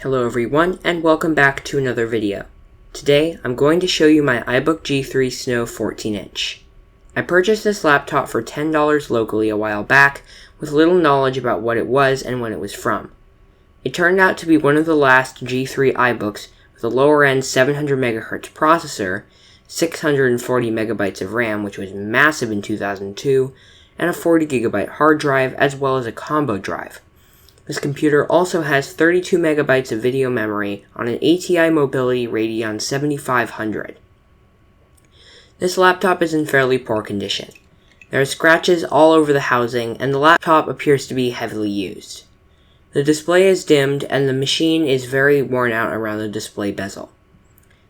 Hello everyone, and welcome back to another video. Today, I'm going to show you my iBook G3 Snow 14-inch. I purchased this laptop for $10 locally a while back, with little knowledge about what it was and when it was from. It turned out to be one of the last G3 iBooks with a lower-end 700MHz processor, 640MB of RAM, which was massive in 2002, and a 40GB hard drive, as well as a combo drive. This computer also has 32MB of video memory on an ATI Mobility Radeon 7500. This laptop is in fairly poor condition. There are scratches all over the housing, and the laptop appears to be heavily used. The display is dimmed, and the machine is very worn out around the display bezel.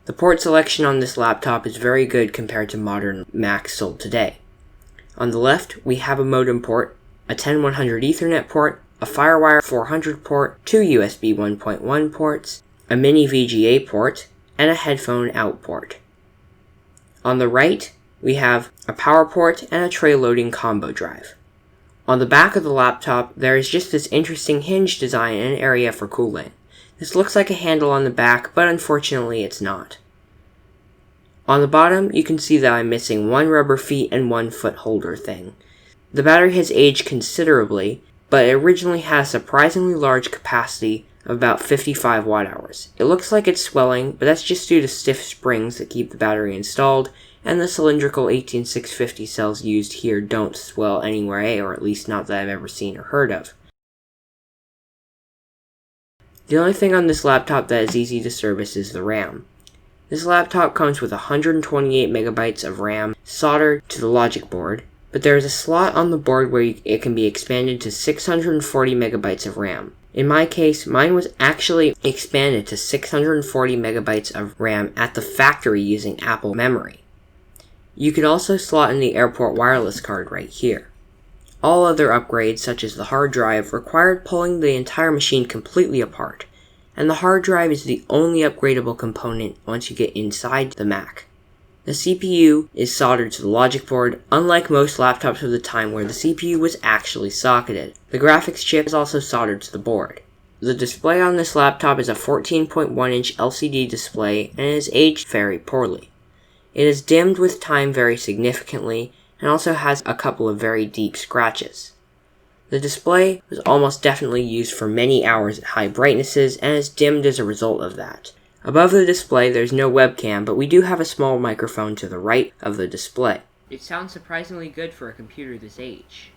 The port selection on this laptop is very good compared to modern Macs sold today. On the left, we have a modem port, a 10100 Ethernet port, a FireWire 400 port, two USB 1.1 ports, a mini VGA port, and a headphone out port. On the right, we have a power port and a tray loading combo drive. On the back of the laptop, there is just this interesting hinge design and an area for cooling. This looks like a handle on the back, but unfortunately it's not. On the bottom, you can see that I'm missing one rubber feet and one foot holder thing. The battery has aged considerably, but it originally had a surprisingly large capacity of about 55 watt-hours. It looks like it's swelling, but that's just due to stiff springs that keep the battery installed, and the cylindrical 18650 cells used here don't swell anyway, or at least not that I've ever seen or heard of. The only thing on this laptop that is easy to service is the RAM. This laptop comes with 128MB of RAM soldered to the logic board, but there is a slot on the board where it can be expanded to 640MB of RAM. In my case, mine was actually expanded to 640MB of RAM at the factory using Apple memory. You could also slot in the airport wireless card right here. All other upgrades, such as the hard drive, required pulling the entire machine completely apart, and the hard drive is the only upgradable component once you get inside the Mac. The CPU is soldered to the logic board, unlike most laptops of the time where the CPU was actually socketed. The graphics chip is also soldered to the board. The display on this laptop is a 14.1-inch LCD display and it has aged very poorly. It is dimmed with time very significantly and also has a couple of very deep scratches. The display was almost definitely used for many hours at high brightnesses and is dimmed as a result of that. Above the display, there's no webcam, but we do have a small microphone to the right of the display. It sounds surprisingly good for a computer this age.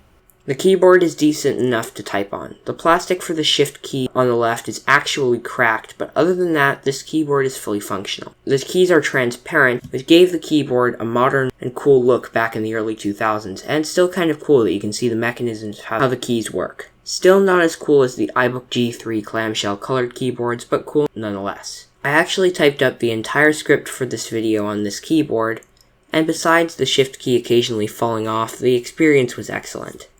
The keyboard is decent enough to type on. The plastic for the shift key on the left is actually cracked, but other than that, this keyboard is fully functional. The keys are transparent, which gave the keyboard a modern and cool look back in the early 2000s, and it's still kind of cool that you can see the mechanisms of how the keys work. Still not as cool as the iBook G3 clamshell colored keyboards, but cool nonetheless. I actually typed up the entire script for this video on this keyboard, and besides the shift key occasionally falling off, the experience was excellent.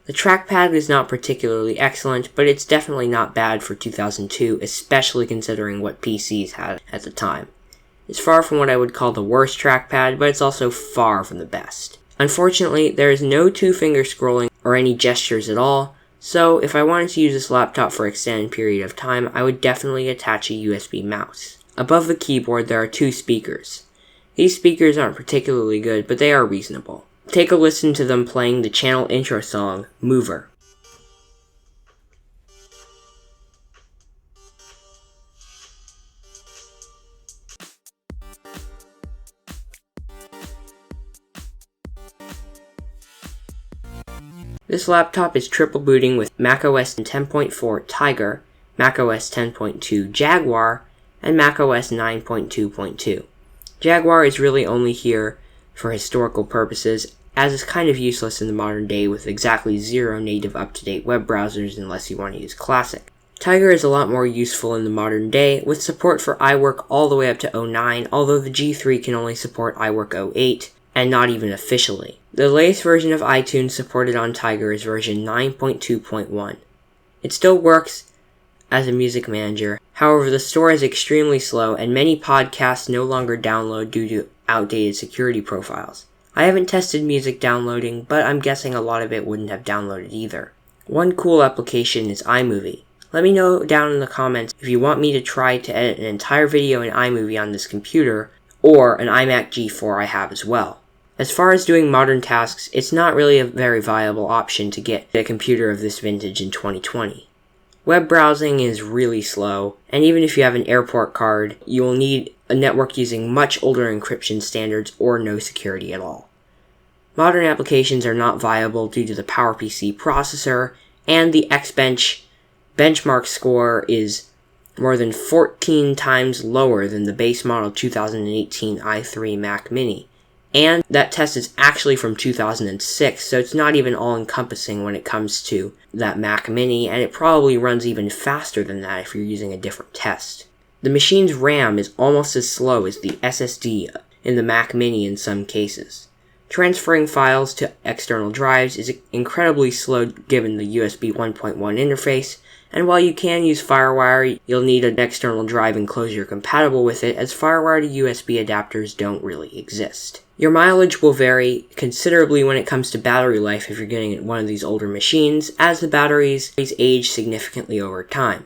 The trackpad is not particularly excellent, but it's definitely not bad for 2002, especially considering what PCs had at the time. It's far from what I would call the worst trackpad, but it's also far from the best. Unfortunately, there is no two-finger scrolling or any gestures at all, so if I wanted to use this laptop for an extended period of time, I would definitely attach a USB mouse. Above the keyboard, there are two speakers. These speakers aren't particularly good, but they are reasonable. Take a listen to them playing the channel intro song, Mover. This laptop is triple booting with macOS 10.4 Tiger, macOS 10.2 Jaguar, and macOS 9.2.2. Jaguar is really only here for historical purposes, as is kind of useless in the modern day with exactly zero native up-to-date web browsers unless you want to use Classic. Tiger is a lot more useful in the modern day, with support for iWork all the way up to 09, although the G3 can only support iWork 08, and not even officially. The latest version of iTunes supported on Tiger is version 9.2.1. It still works as a music manager, however the store is extremely slow and many podcasts no longer download due to outdated security profiles. I haven't tested music downloading, but I'm guessing a lot of it wouldn't have downloaded either. One cool application is iMovie. Let me know down in the comments if you want me to try to edit an entire video in iMovie on this computer, or an iMac G4 I have as well. As far as doing modern tasks, it's not really a very viable option to get a computer of this vintage in 2020. Web browsing is really slow, and even if you have an airport card, you will need a network using much older encryption standards or no security at all. Modern applications are not viable due to the PowerPC processor, and the Xbench benchmark score is more than 14 times lower than the base model 2018 i3 Mac Mini. And that test is actually from 2006, so it's not even all-encompassing when it comes to that Mac Mini, and it probably runs even faster than that if you're using a different test. The machine's RAM is almost as slow as the SSD in the Mac Mini in some cases. Transferring files to external drives is incredibly slow given the USB 1.1 interface, and while you can use FireWire, you'll need an external drive enclosure compatible with it, as FireWire to USB adapters don't really exist. Your mileage will vary considerably when it comes to battery life if you're getting one of these older machines, as the batteries age significantly over time.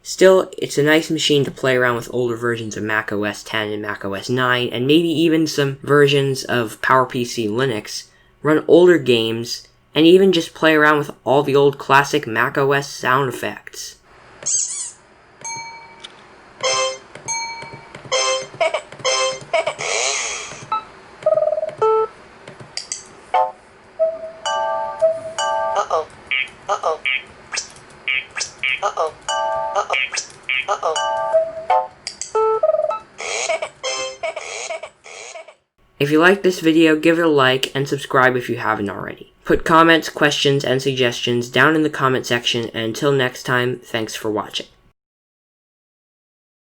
Still, it's a nice machine to play around with older versions of Mac OS X and Mac OS 9, and maybe even some versions of PowerPC Linux, run older games, and even just play around with all the old classic Mac OS sound effects. Uh-oh. Uh-oh. Uh-oh. Uh-oh. If you liked this video, give it a like and subscribe if you haven't already. Put comments, questions, and suggestions down in the comment section, and until next time, thanks for watching.